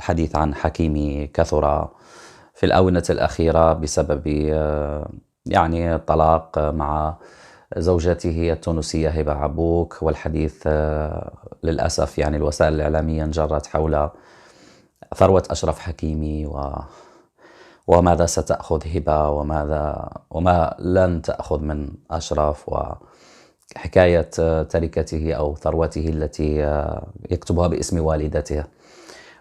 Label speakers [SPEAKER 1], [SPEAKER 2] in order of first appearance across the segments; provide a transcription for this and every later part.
[SPEAKER 1] الحديث عن حكيمي كثر في الآونة الأخيرة بسبب يعني الطلاق مع زوجته التونسية هبة عبوك، والحديث للأسف يعني الوسائل الإعلامية انجرت حول ثروة أشرف حكيمي وماذا ستأخذ هبة وما لن تأخذ من أشرف، وحكاية تركته أو ثروته التي يكتبها باسم والدته.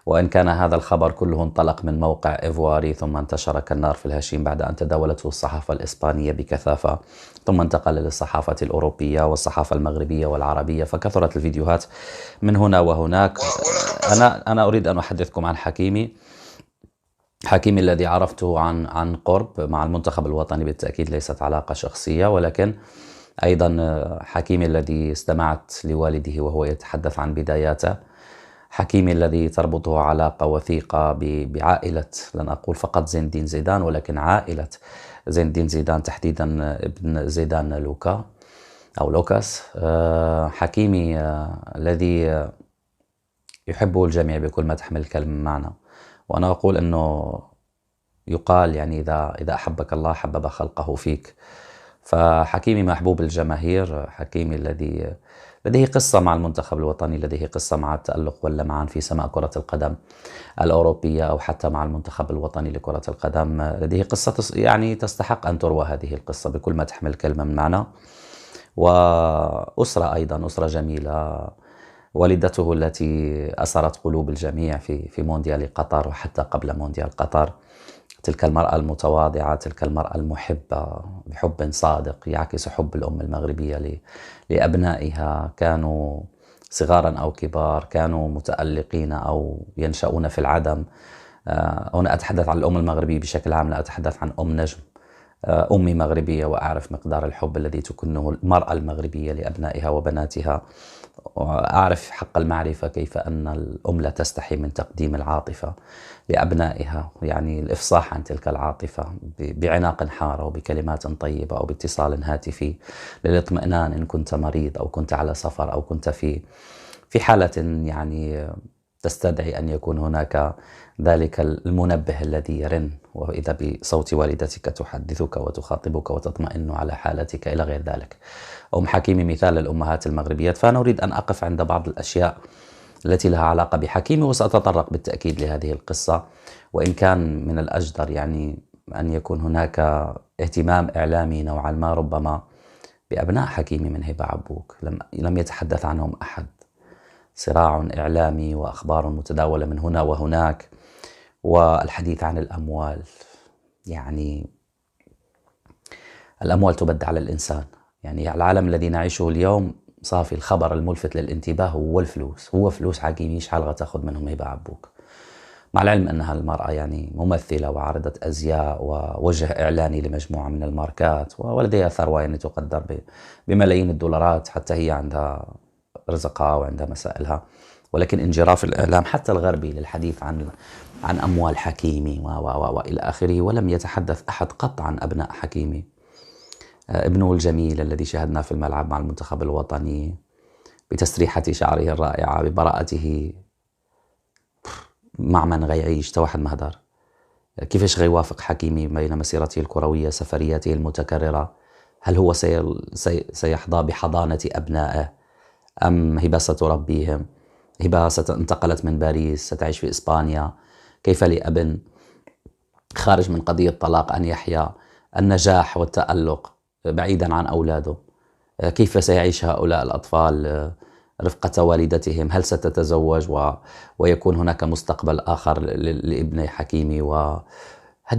[SPEAKER 1] وإن كان هذا الخبر كله انطلق من موقع إيفواري ثم انتشر كالنار في الهشيم بعد أن تداولته الصحافة الإسبانية بكثافة، ثم انتقل للصحافة الأوروبية والصحافة المغربية والعربية، فكثرت الفيديوهات من هنا وهناك. أنا أريد أن أحدثكم عن حكيمي الذي عرفته عن قرب مع المنتخب الوطني. بالتأكيد ليست علاقة شخصية، ولكن أيضا حكيمي الذي استمعت لوالده وهو يتحدث عن بداياته، حكيمي الذي تربطه علاقة وثيقة بعائلة، لن أقول فقط زين الدين زيدان، ولكن عائلة زين الدين زيدان، تحديدا ابن زيدان لوكا أو لوكاس. حكيمي الذي يحبه الجميع بكل ما تحمل الكلمة معنى، وأنا أقول أنه يقال يعني إذا أحبك الله حبب خلقه فيك. فحكيمي محبوب الجماهير، حكيمي الذي لديه قصة مع المنتخب الوطني، لديه قصة مع التألق واللمعان في سماء كرة القدم الأوروبية أو حتى مع المنتخب الوطني لكرة القدم. لديه قصة يعني تستحق أن تروى هذه القصة بكل ما تحمل الكلمة من معنى. وأسرة أيضا، أسرة جميلة، والدته التي أسرت قلوب الجميع في مونديال قطر وحتى قبل مونديال قطر، تلك المرأة المتواضعة، تلك المرأة المحبة بحب صادق يعكس حب الأم المغربية لأبنائها، كانوا صغارا أو كبار، كانوا متألقين أو ينشأون في العدم. هنا أتحدث عن الأم المغربية بشكل عام، لا أتحدث عن أم نجم. أمي مغربية وأعرف مقدار الحب الذي تكنه المرأة المغربية لأبنائها وبناتها، وأعرف حق المعرفة كيف أن الأم لا تستحي من تقديم العاطفة لأبنائها، يعني الإفصاح عن تلك العاطفة بعناق حارة وبكلمات طيبة أو باتصال هاتفي للاطمئنان إن كنت مريض أو كنت على سفر أو كنت في حالة يعني تستدعي أن يكون هناك ذلك المنبه الذي يرن، وإذا بصوت والدتك تحدثك وتخاطبك وتطمئن على حالتك إلى غير ذلك. أم حكيمي مثال للأمهات المغربيات. فأنا أريد أن أقف عند بعض الأشياء التي لها علاقة بحكيمي، وسأتطرق بالتأكيد لهذه القصة، وإن كان من الأجدر يعني أن يكون هناك اهتمام إعلامي نوعا ما ربما بأبناء حكيمي من هبة عبوك، لم يتحدث عنهم أحد. صراع إعلامي وأخبار متداولة من هنا وهناك، والحديث عن الأموال. يعني الأموال تبد على الإنسان، يعني العالم الذي نعيشه اليوم صافي الخبر الملفت للانتباه هو الفلوس، هو فلوس حكيمي شحال غتاخذ منهم هبة عبوك، مع العلم أنها المرأة يعني ممثلة وعارضة أزياء ووجه إعلاني لمجموعة من الماركات، ولديها ثروة يعني تقدر بملايين الدولارات، حتى هي عندها رزقها وعندها مسائلها. ولكن انجراف الإعلام حتى الغربي للحديث عن أموال حكيمي وإلى آخره، ولم يتحدث أحد قط عن أبناء حكيمي. ابنه الجميل الذي شاهدناه في الملعب مع المنتخب الوطني بتسريحة شعره الرائعة، ببراءته مع من غيعيش توحد مهدر. كيفاش غيوافق حكيمي بين مسيرته الكروية، سفرياته المتكررة؟ هل هو سيحظى بحضانة أبنائه أم هبة ستربيهم؟ هبة انتقلت من باريس، ستعيش في إسبانيا. كيف لأب خارج من قضية طلاق أن يحيا النجاح والتألق بعيدا عن أولاده؟ كيف سيعيش هؤلاء الأطفال رفقة والدتهم؟ هل ستتزوج ويكون هناك مستقبل آخر لابن حكيمي؟ وهذه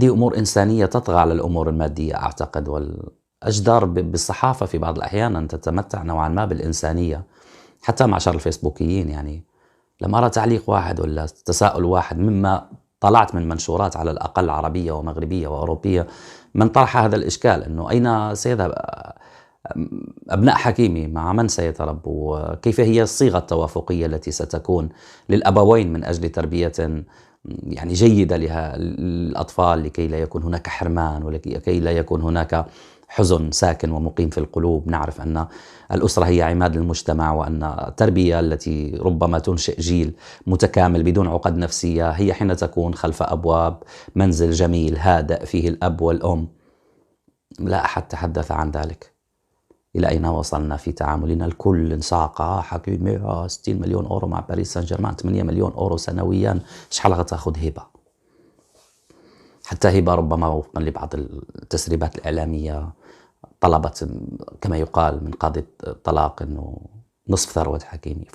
[SPEAKER 1] أمور إنسانية تطغى على الأمور المادية أعتقد، والأجدار بالصحافة في بعض الأحيان أن تتمتع نوعا ما بالإنسانية. حتى معشر الفيسبوكيين يعني لم أرى تعليق واحد ولا تساؤل واحد مما طلعت من منشورات على الأقل عربية ومغربية وأوروبية من طرح هذا الإشكال، أنه أين سيذهب أبناء حكيمي، مع من سيتربوا، كيف هي الصيغة التوافقية التي ستكون للأبوين من أجل تربية يعني جيدة للأطفال، لكي لا يكون هناك حرمان ولكي لا يكون هناك حزن ساكن ومقيم في القلوب. نعرف أن الأسرة هي عماد المجتمع، وأن التربية التي ربما تنشئ جيل متكامل بدون عقد نفسية هي حين تكون خلف أبواب منزل جميل هادئ فيه الأب والأم. لا أحد تحدث عن ذلك. إلى أين وصلنا في تعاملنا؟ الكل انساق. حكيمي 60 مليون أورو مع باريس سان جيرمان، 8 مليون أورو سنويا، شحال غتاخذ هبة؟ حتى هبة ربما وفقا لبعض التسريبات الإعلامية طلبت كما يقال من قاضي الطلاق أنه نصف ثروة حكيمي.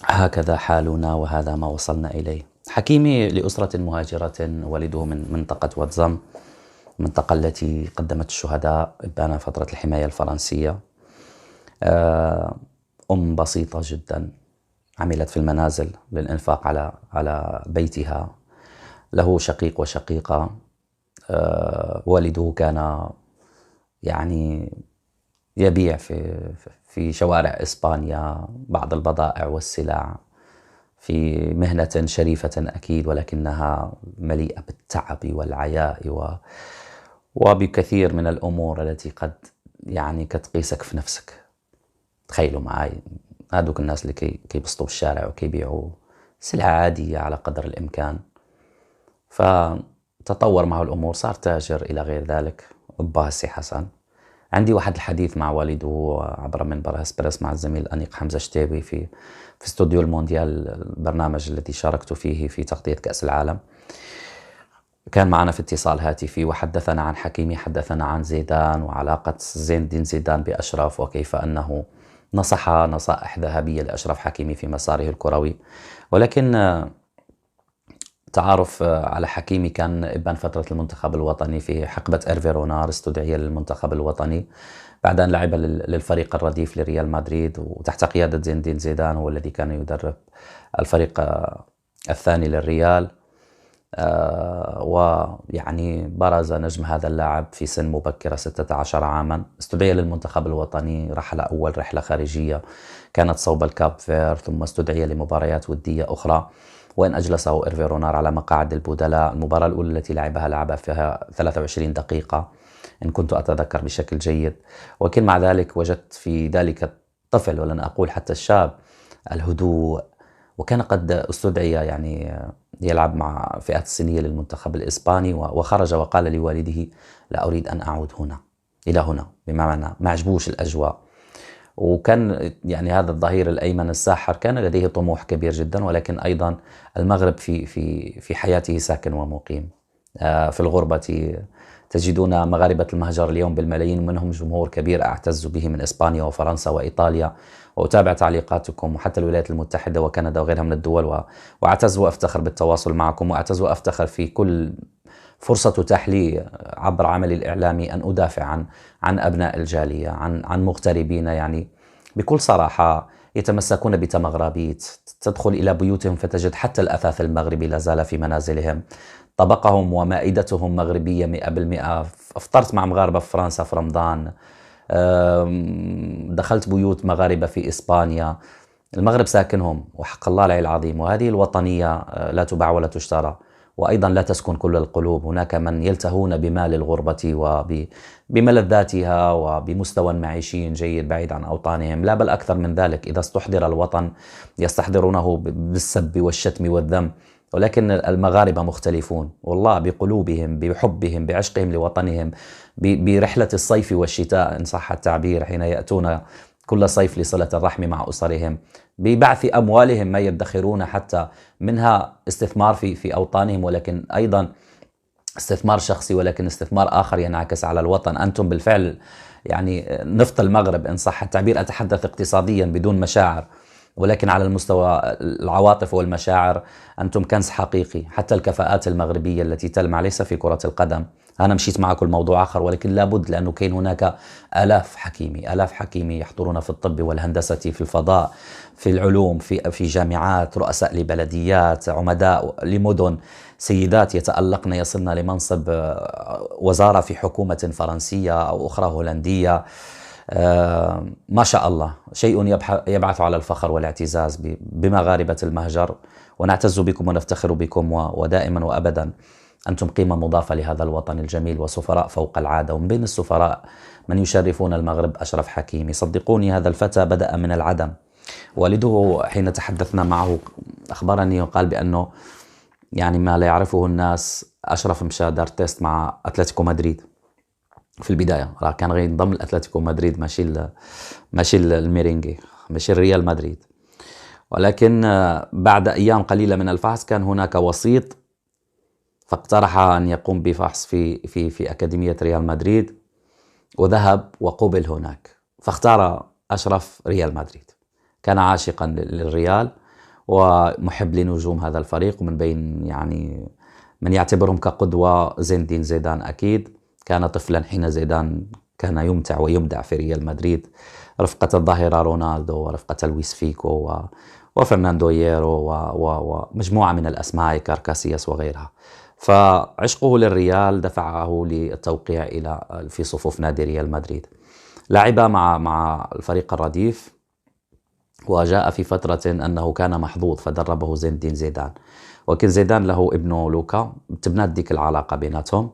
[SPEAKER 1] فهكذا حالنا وهذا ما وصلنا إليه. حكيمي لأسرة مهاجرة، والده من منطقة واتزم، المنطقة التي قدمت الشهداء إبان فترة الحماية الفرنسية. أم بسيطة جدا، عملت في المنازل للإنفاق على بيتها. له شقيق وشقيقة. والده كان يعني يبيع في شوارع إسبانيا بعض البضائع والسلع، في مهنة شريفة أكيد، ولكنها مليئة بالتعب والعياء وبكثير من الأمور التي قد يعني كتقيسك في نفسك. تخيلوا معي هذوك الناس اللي كيبسطوا بالشارع وكيبيعوا سلعة عادية على قدر الإمكان. فتطور معه الأمور، صار تاجر إلى غير ذلك. أباه السي حسن. عندي واحد الحديث مع والده عبر منبر اسبريس مع الزميل الأنيق حمزة شتيبي في استوديو المونديال، البرنامج الذي شاركت فيه في تغطية كأس العالم. كان معنا في اتصال هاتفي وحدثنا عن حكيمي، حدثنا عن زيدان وعلاقة زين الدين زيدان بأشرف، وكيف أنه نصح نصائح ذهبية لأشرف حكيمي في مساره الكروي. ولكن تعارف على حكيمي كان إبان فترة المنتخب الوطني في حقبة إيرفي رونار. استدعي للمنتخب الوطني بعد أن لعب للفريق الرديف لريال مدريد، وتحت قيادة زين الدين زيدان، هو الذي كان يدرب الفريق الثاني للريال. ويعني برز نجم هذا اللاعب في سن مبكرة 16 عاما. استدعي للمنتخب الوطني، رحل أول رحلة خارجية كانت صوب الكاب فير، ثم استدعي لمباريات ودية أخرى، وإن أجلسه إيرفي رونار على مقاعد البدلاء. المباراة الأولى التي لعب فيها 23 دقيقة إن كنت أتذكر بشكل جيد. ولكن مع ذلك وجدت في ذلك الطفل، ولن أقول حتى الشاب، الهدوء. وكان قد استدعي يعني يلعب مع فئات السنية للمنتخب الإسباني، وخرج وقال لوالده: لا أريد أن أعود إلى هنا، بمعنى ما عجبوش الأجواء. وكان يعني هذا الظهير الأيمن الساحر كان لديه طموح كبير جدا، ولكن أيضا المغرب في حياته ساكن ومقيم. في الغربة تجدون مغاربة المهجر اليوم بالملايين، ومنهم جمهور كبير أعتز به من إسبانيا وفرنسا وإيطاليا، وأتابع تعليقاتكم، وحتى الولايات المتحدة وكندا وغيرها من الدول، وأعتز وأفتخر بالتواصل معكم، وأعتز وأفتخر في كل فرصة تتاح لي عبر عملي الإعلامي أن أدافع عن أبناء الجالية، عن مغتربين يعني بكل صراحة يتمسكون بتمغربيت. تدخل إلى بيوتهم فتجد حتى الأثاث المغربي لازال في منازلهم، طبقهم ومائدتهم مغربية 100%. افطرت مع مغاربة في فرنسا في رمضان، دخلت بيوت مغاربة في إسبانيا. المغرب ساكنهم وحق الله العلي العظيم. وهذه الوطنية لا تباع ولا تشترى، وأيضا لا تسكن كل القلوب. هناك من يلتهون بمال الغربة وبملذاتها وبمستوى معيشي جيد بعيد عن أوطانهم. لا، بل أكثر من ذلك، إذا استحضر الوطن يستحضرونه بالسب والشتم والذم. ولكن المغاربة مختلفون والله، بقلوبهم، بحبهم، بعشقهم لوطنهم، برحلة الصيف والشتاء إن صح التعبير، حين يأتون كل صيف لصلة الرحم مع أسرهم، ببعث أموالهم ما يدخرون حتى منها استثمار في أوطانهم، ولكن أيضا استثمار شخصي، ولكن استثمار آخر ينعكس على الوطن. أنتم بالفعل يعني نفط المغرب إن صح التعبير. أتحدث اقتصاديا بدون مشاعر، ولكن على المستوى العواطف والمشاعر أنتم كنز حقيقي. حتى الكفاءات المغربية التي تلمع ليس في كرة القدم. أنا مشيت معكم الموضوع آخر، ولكن لابد، لأنه كاين هناك آلاف حكيمي يحضرون في الطب والهندسة، في الفضاء، في العلوم، في جامعات، رؤساء لبلديات، عمداء لمدن، سيدات يتألقن يصلن لمنصب وزارة في حكومة فرنسية أو أخرى هولندية. ما شاء الله، شيء يبعث على الفخر والاعتزاز بمغاربة المهجر، ونعتز بكم ونفتخر بكم ودائما وأبدا. أنتم قيمة مضافة لهذا الوطن الجميل وسفراء فوق العادة. ومن بين السفراء من يشرفون المغرب أشرف حكيمي. صدقوني هذا الفتى بدأ من العدم. والده حين تحدثنا معه أخبرني وقال بأنه يعني ما لا يعرفه الناس، أشرف مشى دار تيست مع أتلتيكو مدريد في البداية، راه كان غير ينضم لأتلتيكو مدريد ماشي الميرينجي، ماشي الريال مدريد. ولكن بعد أيام قليلة من الفحص كان هناك وسيط فاقترح أن يقوم بفحص في أكاديمية ريال مدريد، وذهب وقبل هناك، فاختار أشرف ريال مدريد. كان عاشقا للريال ومحب لنجوم هذا الفريق، ومن بين يعني من يعتبرهم كقدوة زين الدين زيدان أكيد. كان طفلا حين زيدان كان يمتع ويبدع في ريال مدريد، رفقة الظاهرة رونالدو ورفقة لويس فيكو وفرناندو ييرو ومجموعة من الأسماء كاركاسياس وغيرها. فعشقه للريال دفعه للتوقيع في صفوف نادي ريال مدريد. لعب مع الفريق الرديف، وجاء في فترة أنه كان محظوظ فدربه زين الدين زيدان. وكان زيدان له ابنه لوكا، تبنات ديك العلاقة بيناتهم.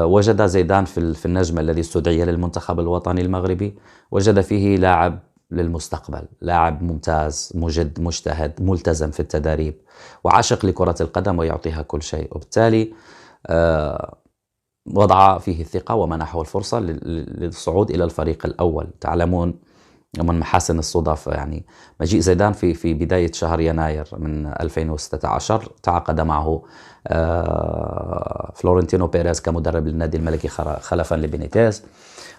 [SPEAKER 1] وجد زيدان في النجم الذي استدعي للمنتخب الوطني المغربي، وجد فيه لاعب للمستقبل، لاعب ممتاز مجد مجتهد ملتزم في التدريب وعاشق لكرة القدم ويعطيها كل شيء. وبالتالي وضع فيه الثقة ومنحه الفرصة للصعود إلى الفريق الأول. تعلمون من محاسن الصدف يعني مجيء زيدان في بداية شهر يناير من 2016 تعاقد معه فلورنتينو بيريز كمدرب للنادي الملكي خلفا لبينيتيز،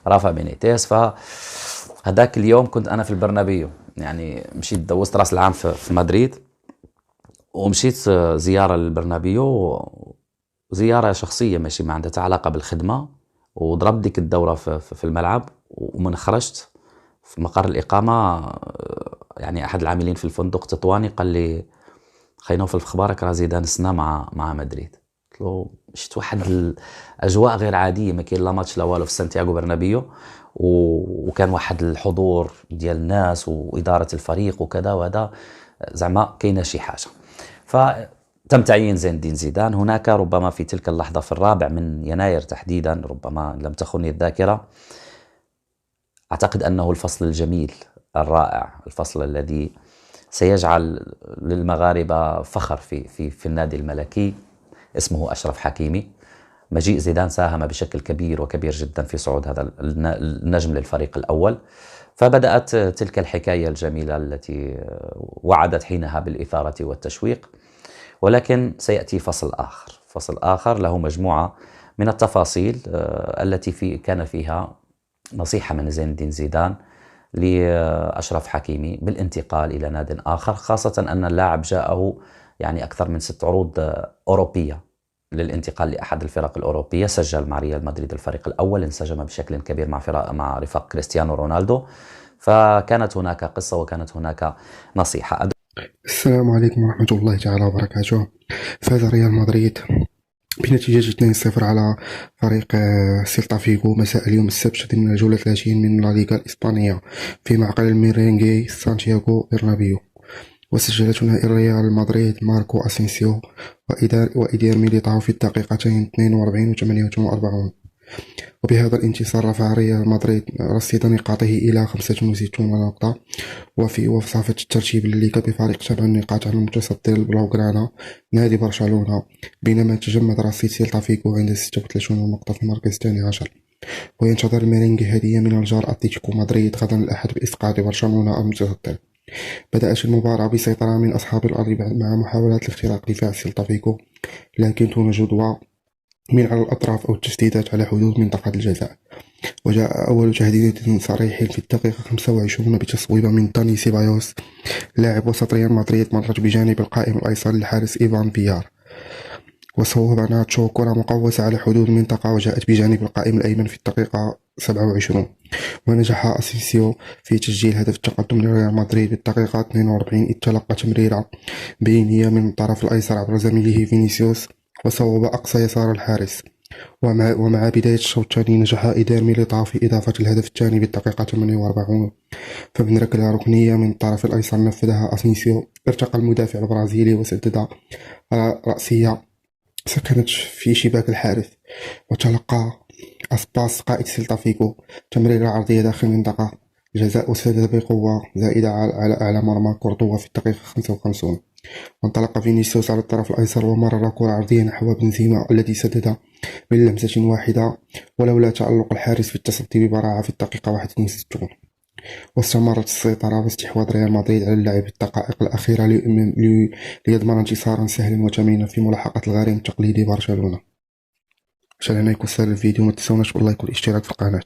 [SPEAKER 1] رافا بينيتيز. فهذاك اليوم كنت أنا في البرنابيو، يعني مشيت دوزت رأس العام في مدريد، ومشيت زيارة للبرنابيو، زيارة شخصية ماشي ما عندها علاقة بالخدمة. وضربت ديك الدورة في الملعب، ومن خرجت في مقر الإقامة يعني أحد العاملين في الفندق تطواني قال لي خي نوفل في أخبارك راه زيدان السنة مع مدريد. قلت له شفت واحد الأجواء غير عادية، ما كاين لا ماتش لا والو في سانتياغو برنابيو، وكان واحد الحضور ديال الناس وإدارة الفريق وكذا، وهذا زعما كاينه شي حاجة. فتم تعيين زين الدين زيدان هناك ربما في تلك اللحظة في 4 من يناير تحديدا، ربما لم تخني الذاكرة. أعتقد أنه الفصل الجميل الرائع، الفصل الذي سيجعل للمغاربة فخر في النادي الملكي، اسمه أشرف حكيمي. مجيء زيدان ساهم بشكل كبير وكبير جدا في صعود هذا النجم للفريق الأول. فبدأت تلك الحكاية الجميلة التي وعدت حينها بالإثارة والتشويق. ولكن سيأتي فصل آخر له مجموعة من التفاصيل التي كان فيها نصيحة من زين الدين زيدان لأشرف حكيمي بالانتقال إلى ناد آخر، خاصة أن اللاعب جاءه يعني أكثر من 6 عروض أوروبية للانتقال لأحد الفرق الأوروبية. سجل مع ريال مدريد الفريق الأول، انسجم بشكل كبير مع رفاق كريستيانو رونالدو. فكانت هناك قصة وكانت هناك نصيحة.
[SPEAKER 2] السلام عليكم ورحمة الله تعالى وبركاته. فاز ريال مدريد بنتيجة 2-0 على فريق سيلتا فيغو مساء اليوم السبت ضمن الجولة 30 من لا ليغا الإسبانية في معقل الميرينغي سانتياغو برنابيو. وسجل ثنائي ريال مدريد ماركو أسينسيو وإيدير ميليتاو في الدقيقتين 42 و 48. وبهذا الانتصار رفع ريال مدريد رصيد نقاطه إلى 65 نقطة، وفي وصافة الترتيب الليغا بفارق 7 نقاط على المتصدر البلوغرانا نادي برشلونة، بينما تجمد رصيد سيلتا فيغو عند 36 نقطة في المركز 12. وينتظر الميرينغي هدية من الجار أتلتيكو مدريد غدا الأحد بإسقاط برشلونة المتصدر. بدأت المباراة بسيطرة من أصحاب الأرض مع محاولات لاختراق دفاع سيلتا فيغو، لكن دون جدوى من على الأطراف أو التسديدات على حدود منطقة الجزاء. وجاء أول تهديد صريح في الدقيقة 25 بتصويبة من تاني سيبايوس لاعب وسط ريال مدريد مرت بجانب القائم الأيسر للحارس إيفان فيار، وصوب ناتشو كرة مقوسة على حدود المنطقة وجاءت بجانب القائم الأيمن في الدقيقة 27. ونجح أسينسيو في تسجيل هدف التقدم لريال مدريد بالدقيقة 42 إذ تلقى تمريرة بينية من الطرف الأيسر عبر زميله فينيسيوس وصوب أقصى يسار الحارس. ومع بداية الشوط الثاني نجح إيدير ميليتاو في إضافة الهدف الثاني بالدقيقة 48، فمن ركلة ركنية من الطرف الأيسر نفذها أسينسيو ارتقى المدافع البرازيلي وسدد رأسية سكنت في شباك الحارس، وتلقى أسباس قائد سيلتا فيغو تمريرة عرضية داخل المنطقة الجزاء، وسدد بقوة زائدة على أعلى مرمى كورتوا في الدقيقة 55. وانطلق فينيسيوس على الطرف الأيسر ومرر كرة عرضية نحو بنزيما الذي سدد من لمسة واحدة، ولولا تألق الحارس في التصدي ببراعة في الدقيقة 61. واستمرت السيطرة واستحواذ ريال مدريد على اللعب في الدقائق الأخيرة ليضمن انتصارا سهلا وثمينا في ملاحقة الغريم التقليدي برشلونة. عشان هنا يكون سهل الفيديو، ما تنسوناش باللايك والاشتراك في القناة.